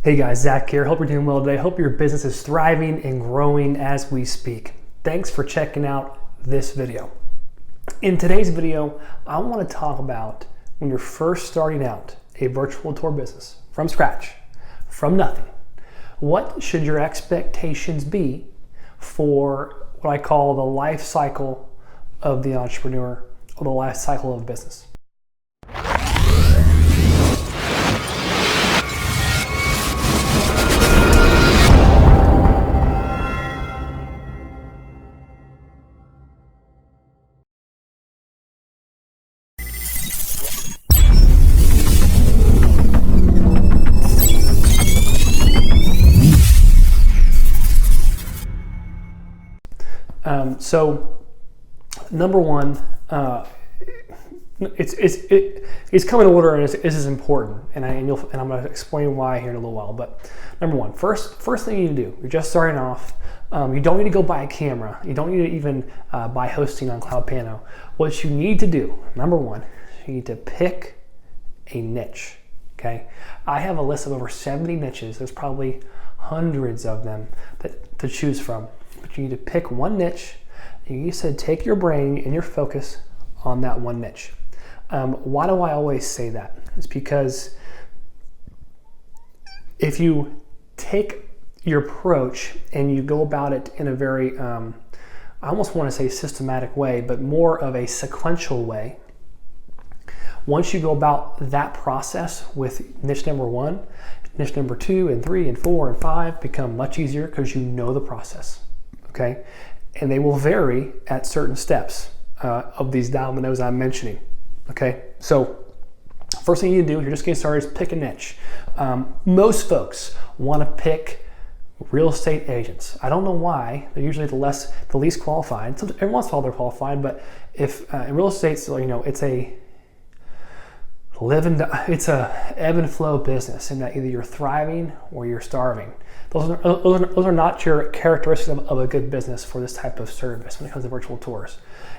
Hey guys, Zach here. Hope you're doing well today. Hope your business is thriving and growing as we speak. Thanks for checking out this video. In today's video, I want to talk about when you're first starting out a virtual tour business from scratch, from nothing. What should your expectations be for what I call the life cycle of the entrepreneur or the life cycle of business? So number one, it's coming in order, and this is important, and I'm going to explain why here in a little while. But number one, first thing you need to do, you're just starting off. You don't need to go buy a camera. You don't need to even buy hosting on Cloud Piano. What you need to do, number one, you need to pick a niche. Okay, I have a list of over 70 niches. There's probably hundreds of them to choose from. But you need to pick one niche. And you said take your brain and your focus on that one niche. Why do I always say that? It's because if you take your approach and you go about it in a very, I almost want to say systematic way, but more of a sequential way, once you go about that process with niche number one, niche number 2 and 3 and 4 and 5 become much easier because you know the process. Okay, and they will vary at certain steps of these dominoes I'm mentioning. Okay, so first thing you do if you're just getting started is pick a niche. Most folks want to pick real estate agents. I don't know why. They're usually the least qualified. Every once in a while they're qualified, but if in real estate, it's it's a ebb and flow business, in that either you're thriving or you're starving. Those are not your characteristics of a good business for this type of service when it comes to virtual tours.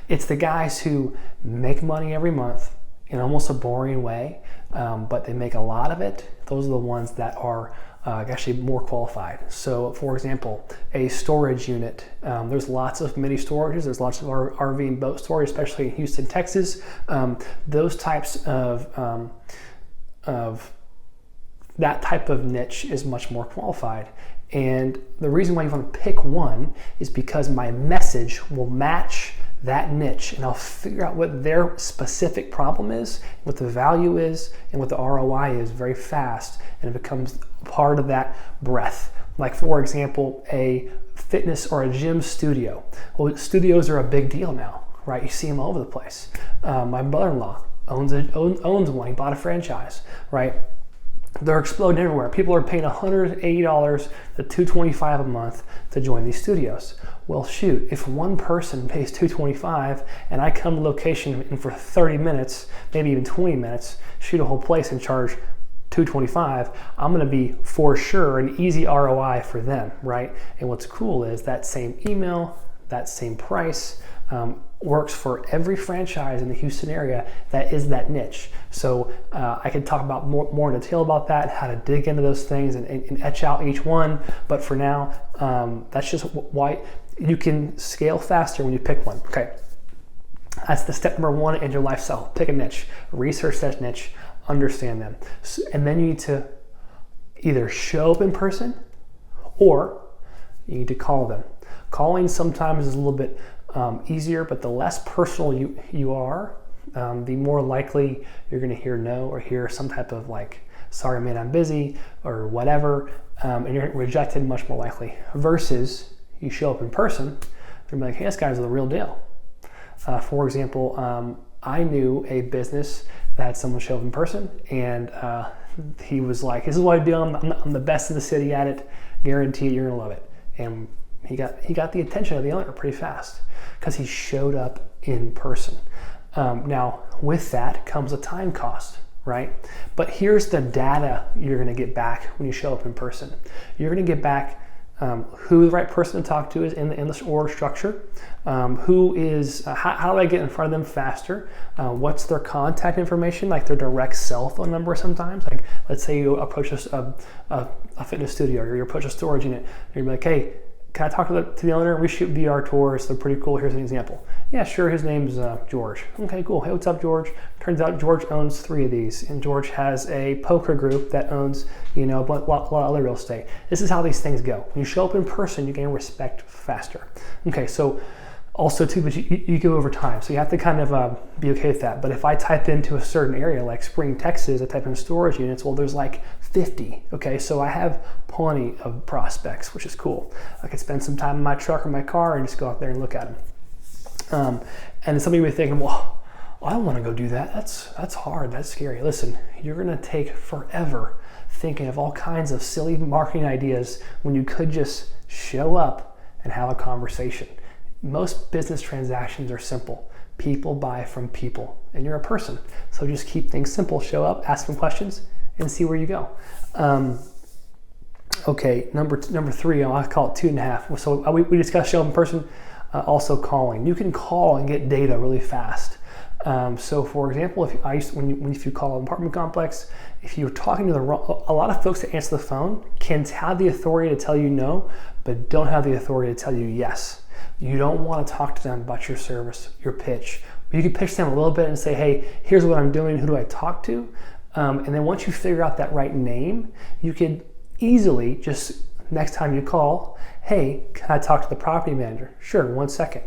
It's the guys who make money every month in almost a boring way, but they make a lot of it. Those are the ones that are actually more qualified. So for example, a storage unit, there's lots of mini storages, there's lots of RV and boat storage, especially in Houston, Texas. Those types of that type of niche is much more qualified. And the reason why you want to pick one is because my message will match that niche, and I'll figure out what their specific problem is, what the value is, and what the ROI is very fast, and it becomes part of that breadth. Like for example, a fitness or a gym studio. Well, studios are a big deal now, right? You see them all over the place. My brother-in-law owns one. He bought a franchise, right? They're exploding everywhere. People are paying $180 to $225 a month to join these studios. Well, shoot, if one person pays $225 and I come to location and for 30 minutes, maybe even 20 minutes, shoot a whole place and charge $225, I'm going to be for sure an easy ROI for them, right? And what's cool is that same email, that same price, works for every franchise in the Houston area that is that niche. So I can talk about more in detail about that, how to dig into those things and etch out each one. But for now, that's just why you can scale faster when you pick one. Okay, that's the step number one in your lifestyle. Pick a niche, research that niche, understand them, and then you need to either show up in person or you need to call them. Calling sometimes is a little bit easier, but the less personal you are, the more likely you're going to hear no or hear some type of like, sorry man, I'm busy or whatever, and you're rejected much more likely. Versus you show up in person, they're like, hey, this guy's the real deal. For example, I knew a business that had someone show up in person, and he was like, this is what I do, I'm the best in the city at it, guarantee you're gonna love it. And he got the attention of the owner pretty fast because he showed up in person. Now, with that comes a time cost, right? But here's the data you're going to get back when you show up in person. You're going to get back who the right person to talk to is in the org structure, who is, how do I get in front of them faster, what's their contact information, like their direct cell phone number sometimes. Like, let's say you approach a fitness studio, or you approach a storage unit, and you're like, hey, can I talk to the owner? We shoot VR tours, they're pretty cool, here's an example. Yeah, sure, his name's George. Okay, cool, hey, what's up, George? Turns out George owns 3 of these, and George has a poker group that owns, a lot of other real estate. This is how these things go. When you show up in person, you gain respect faster. Okay, so also too, but you go over time, so you have to kind of be okay with that. But if I type into a certain area, like Spring, Texas, I type in storage units, well, there's like 50, okay? So I have plenty of prospects, which is cool. I could spend some time in my truck or my car and just go out there and look at them. And somebody may be thinking, well, I don't want to go do that. That's hard, that's scary. Listen, you're gonna take forever thinking of all kinds of silly marketing ideas when you could just show up and have a conversation. Most business transactions are simple. People buy from people, and you're a person. So just keep things simple. Show up, ask them questions, and see where you go. Okay, number 3, I call it 2.5. So we discussed show up in person, also calling. You can call and get data really fast. So for example, if you call an apartment complex, if you're talking to a lot of folks that answer the phone can have the authority to tell you no, but don't have the authority to tell you yes. You don't want to talk to them about your service, your pitch. You can pitch them a little bit and say, hey, here's what I'm doing, who do I talk to? And then once you figure out that right name, you could easily just, next time you call, hey, can I talk to the property manager? Sure, 1 second.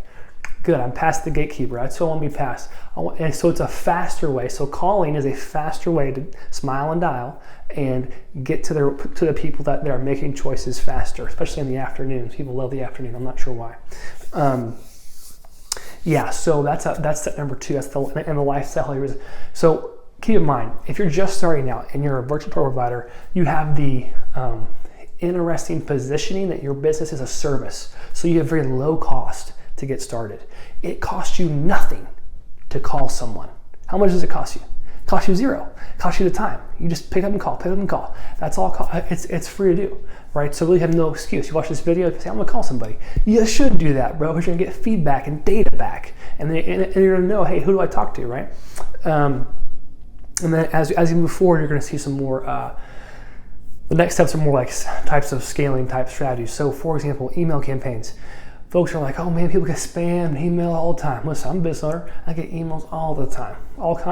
Good, I'm past the gatekeeper. That's what I want me past. And so it's a faster way. So calling is a faster way to smile and dial and get to the people that are making choices faster, especially in the afternoon. People love the afternoon. I'm not sure why. So that's step number 2. That's the lifestyle here. So keep in mind, if you're just starting out and you're a virtual pro provider, you have the interesting positioning that your business is a service. So you have very low cost to get started. It costs you nothing to call someone. How much does it cost you? It costs you 0. It costs you the time. You just pick up and call. That's all. It's free to do, right? So really have no excuse. You watch this video and say, I'm gonna call somebody. You should do that, bro, because you're gonna get feedback and data back. And you're gonna know, hey, who do I talk to, right? And then as you move forward, you're gonna see some more, the next steps are more like types of scaling type strategies. So for example, email campaigns. Folks are like, oh man, people get spam and email all the time. Listen, I'm a business owner. I get emails all the time,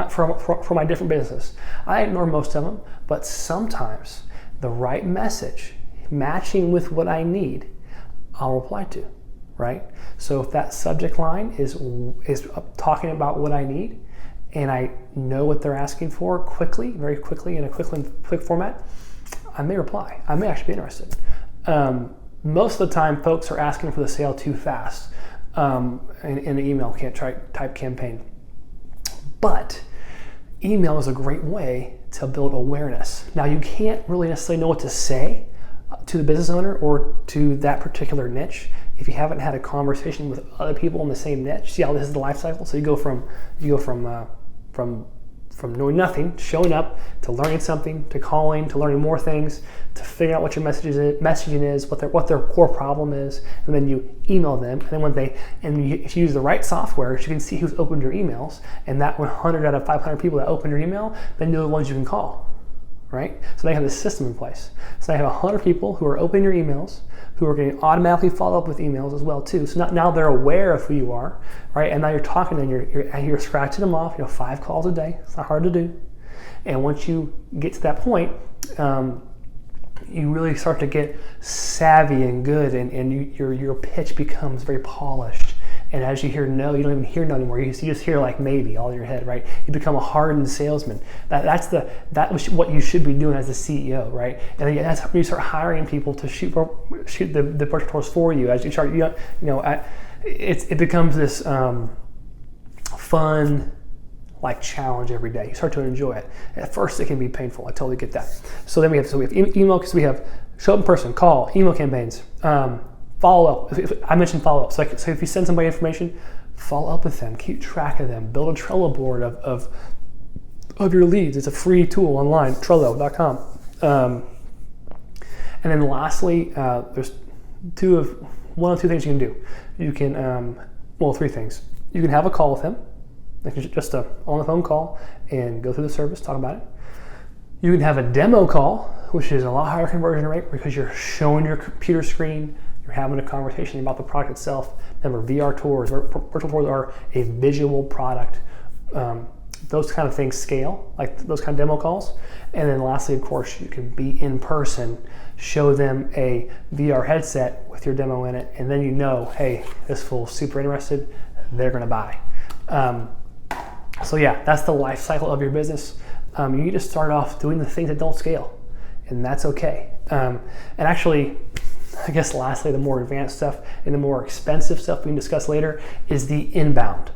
from my different businesses. I ignore most of them, but sometimes the right message matching with what I need, I'll reply to, right? So if that subject line is talking about what I need, and I know what they're asking for very quickly in a quick format, I may reply. I may actually be interested. Most of the time, folks are asking for the sale too fast in an email type campaign. But email is a great way to build awareness. Now, you can't really necessarily know what to say to the business owner or to that particular niche if you haven't had a conversation with other people in the same niche. See how this is the life cycle? So you go from knowing nothing, showing up, to learning something, to calling, to learning more things, to figuring out what your messaging is, what their core problem is, and then you email them. And then if you use the right software, you can see who's opened your emails, and that 100 out of 500 people that open your email, then you're the ones you can call, right? So they have this system in place. So they have 100 people who are opening your emails, who are going to automatically follow up with emails as well too. So now they're aware of who you are, right? And now you're talking to them, you're scratching them off, 5 calls a day. It's not hard to do. And once you get to that point, you really start to get savvy and good, and your pitch becomes very polished. And as you hear no, you don't even hear no anymore. You just hear like maybe all in your head, right? You become a hardened salesman. That's what you should be doing as a CEO, right? And then that's when you start hiring people to shoot the virtual tours for you. As you start, it becomes this fun like challenge every day. You start to enjoy it. At first, it can be painful. I totally get that. So then we have email, because we have show up in person, call, email campaigns. Follow up. I mentioned follow up. So if you send somebody information, follow up with them, keep track of them, build a Trello board of your leads. It's a free tool online, Trello.com. And then lastly, there's one of two things you can do. You can, three things. You can have a call with him, like just a on the phone call, and go through the service, talk about it. You can have a demo call, which is a lot higher conversion rate because you're showing your computer screen, you're having a conversation about the product itself. Remember, VR tours, virtual tours are a visual product. Those kind of things scale, like those kind of demo calls. And then lastly, of course, you can be in person, show them a VR headset with your demo in it, and then you know, hey, this fool's super interested, they're gonna buy. So yeah, that's the life cycle of your business. You need to start off doing the things that don't scale, and that's okay. And actually, I guess lastly, the more advanced stuff and the more expensive stuff we can discuss later is the inbound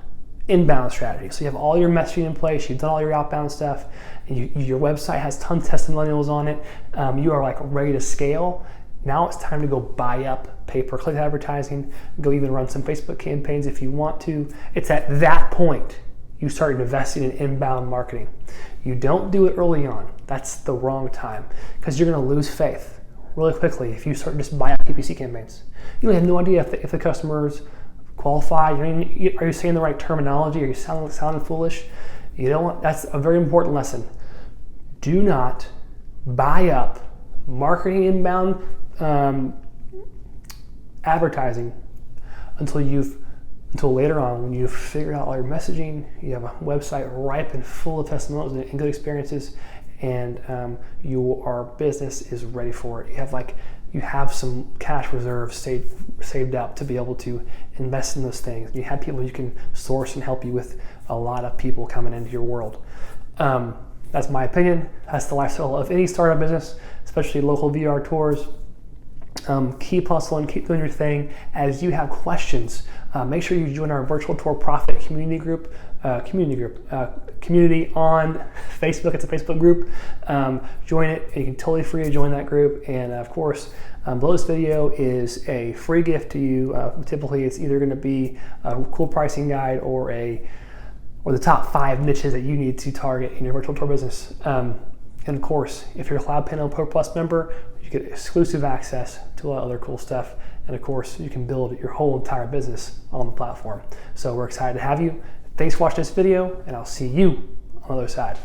strategy. So you have all your messaging in place, you've done all your outbound stuff, and your website has tons of testimonials on it. You are like ready to scale. Now it's time to go buy up pay-per-click advertising, go even run some Facebook campaigns if you want to. It's at that point you start investing in inbound marketing. You don't do it early on. That's the wrong time because you're gonna lose faith really quickly if you start just buy up PPC campaigns. You have no idea if the customer's qualified. Are you saying the right terminology? Are you sounding foolish? You don't want. That's a very important lesson. Do not buy up marketing inbound advertising until later on when you've figured out all your messaging, you have a website ripe and full of testimonials and good experiences, and your business is ready for it. You have some cash reserves saved up to be able to invest in those things. You have people you can source and help you with a lot of people coming into your world. That's my opinion. That's the lifestyle of any startup business, especially local VR tours. Keep hustling, keep doing your thing. As you have questions, make sure you join our Virtual Tour Profit community on Facebook. It's a Facebook group. Join it. You can totally free to join that group. And of course, below this video is a free gift to you. Typically, it's either going to be a cool pricing guide or the top 5 niches that you need to target in your virtual tour business. And of course, if you're a Cloud Panel Pro Plus member, you get exclusive access to a lot of other cool stuff. And of course, you can build your whole entire business on the platform. So we're excited to have you. Thanks for watching this video, and I'll see you on the other side.